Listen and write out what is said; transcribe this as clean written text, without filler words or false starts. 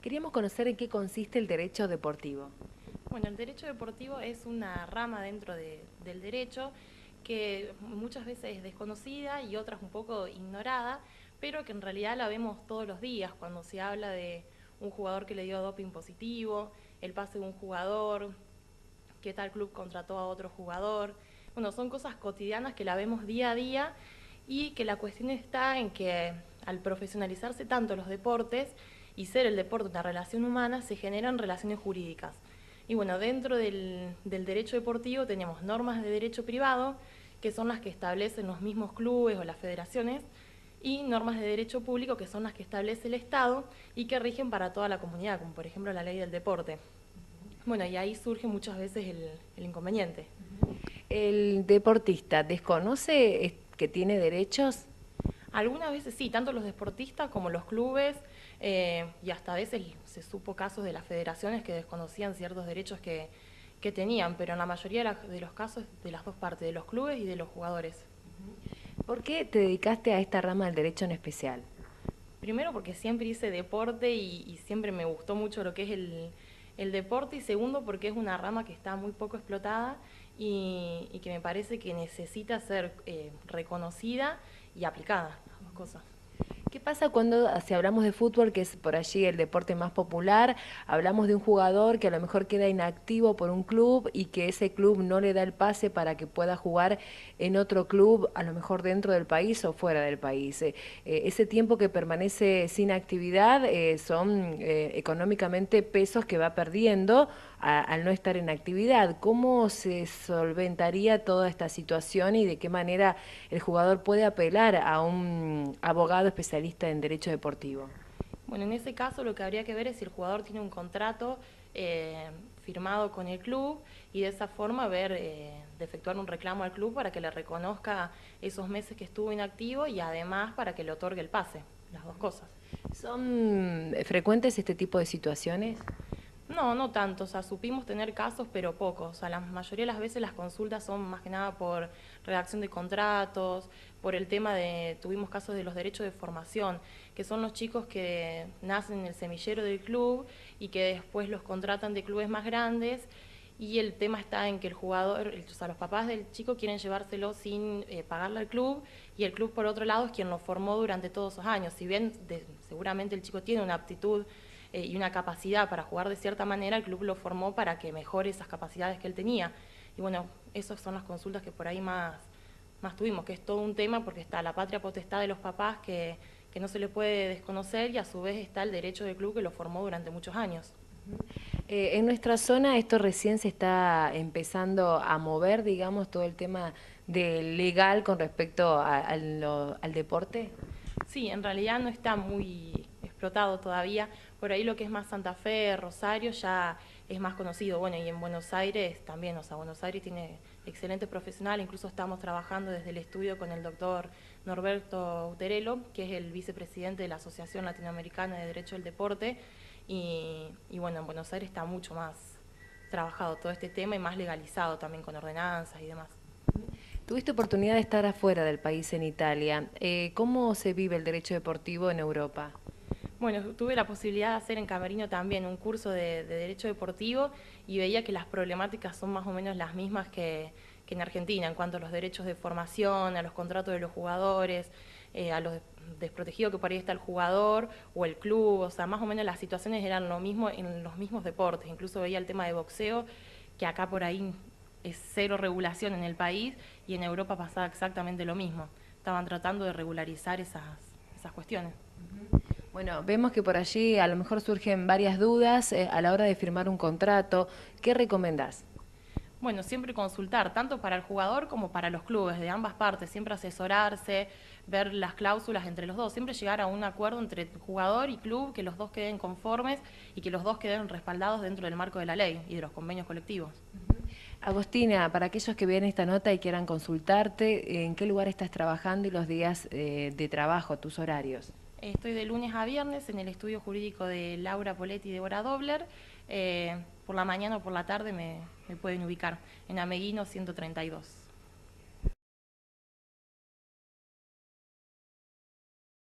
Queríamos conocer en qué consiste el derecho deportivo. Bueno, el derecho deportivo es una rama dentro del derecho que muchas veces es desconocida y otras un poco ignorada, pero que en realidad la vemos todos los días cuando se habla de un jugador que le dio doping positivo, el pase de un jugador, que tal club contrató a otro jugador. Bueno, son cosas cotidianas que la vemos día a día y que la cuestión está en que al profesionalizarse tanto los deportes y ser el deporte una relación humana, se generan relaciones jurídicas. Y bueno, dentro del derecho deportivo tenemos normas de derecho privado, que son las que establecen los mismos clubes o las federaciones, y normas de derecho público, que son las que establece el Estado y que rigen para toda la comunidad, como por ejemplo la ley del deporte. Bueno, y ahí surge muchas veces el inconveniente. ¿El deportista desconoce que tiene derechos? Algunas veces sí, tanto los deportistas como los clubes, y hasta a veces se supo casos de las federaciones que desconocían ciertos derechos que tenían, pero en la mayoría de los casos de las dos partes, de los clubes y de los jugadores. ¿Por qué te dedicaste a esta rama del derecho en especial? Primero porque siempre hice deporte y siempre me gustó mucho lo que es el deporte, y segundo porque es una rama que está muy poco explotada y que me parece que necesita ser reconocida y aplicada, las dos cosas. ¿Qué pasa cuando, si hablamos de fútbol, que es por allí el deporte más popular, hablamos de un jugador que a lo mejor queda inactivo por un club y que ese club no le da el pase para que pueda jugar en otro club, a lo mejor dentro del país o fuera del país? Ese tiempo que permanece sin actividad son económicamente pesos que va perdiendo al no estar en actividad. ¿Cómo se solventaría toda esta situación y de qué manera el jugador puede apelar a un abogado especialista en derecho deportivo? Bueno, en ese caso lo que habría que ver es si el jugador tiene un contrato firmado con el club, y de esa forma ver de efectuar un reclamo al club para que le reconozca esos meses que estuvo inactivo y además para que le otorgue el pase, las dos cosas. ¿Son frecuentes este tipo de situaciones? No, no tanto, o sea, supimos tener casos, pero pocos. O sea, la mayoría de las veces las consultas son más que nada por redacción de contratos, por el tema de, tuvimos casos de los derechos de formación, que son los chicos que nacen en el semillero del club y que después los contratan de clubes más grandes, y el tema está en que el jugador, o sea, los papás del chico quieren llevárselo sin pagarle al club, y el club por otro lado es quien lo formó durante todos esos años. Si bien seguramente el chico tiene una aptitud y una capacidad para jugar de cierta manera, el club lo formó para que mejore esas capacidades que él tenía. Y bueno, esas son las consultas que por ahí más tuvimos, que es todo un tema porque está la patria potestad de los papás que no se le puede desconocer, y a su vez está el derecho del club que lo formó durante muchos años. En nuestra zona esto recién se está empezando a mover, digamos, todo el tema de legal con respecto al deporte. Sí, en realidad no está muy explotado todavía. Por ahí lo que es más Santa Fe, Rosario, ya es más conocido. Bueno, y en Buenos Aires también, o sea, Buenos Aires tiene excelentes profesionales. Incluso estamos trabajando desde el estudio con el doctor Norberto Uterelo, que es el vicepresidente de la Asociación Latinoamericana de Derecho del Deporte. Y bueno, en Buenos Aires está mucho más trabajado todo este tema y más legalizado también con ordenanzas y demás. Tuviste oportunidad de estar afuera del país en Italia. ¿Cómo se vive el derecho deportivo en Europa? Bueno, tuve la posibilidad de hacer en Camerino también un curso de Derecho Deportivo, y veía que las problemáticas son más o menos las mismas que en Argentina, en cuanto a los derechos de formación, a los contratos de los jugadores, a los desprotegidos que por ahí está el jugador o el club. O sea, más o menos las situaciones eran lo mismo en los mismos deportes. Incluso veía el tema de boxeo, que acá por ahí es cero regulación en el país, y en Europa pasaba exactamente lo mismo. Estaban tratando de regularizar esas cuestiones. Bueno, vemos que por allí a lo mejor surgen varias dudas a la hora de firmar un contrato. ¿Qué recomendás? Bueno, siempre consultar, tanto para el jugador como para los clubes, de ambas partes, siempre asesorarse, ver las cláusulas entre los dos, siempre llegar a un acuerdo entre jugador y club, que los dos queden conformes y que los dos queden respaldados dentro del marco de la ley y de los convenios colectivos. Agostina, para aquellos que vean esta nota y quieran consultarte, ¿en qué lugar estás trabajando y los días de trabajo, tus horarios? Estoy de lunes a viernes en el estudio jurídico de Laura Poletti y Débora Dobler. Por la mañana o por la tarde me pueden ubicar en Ameguino 132.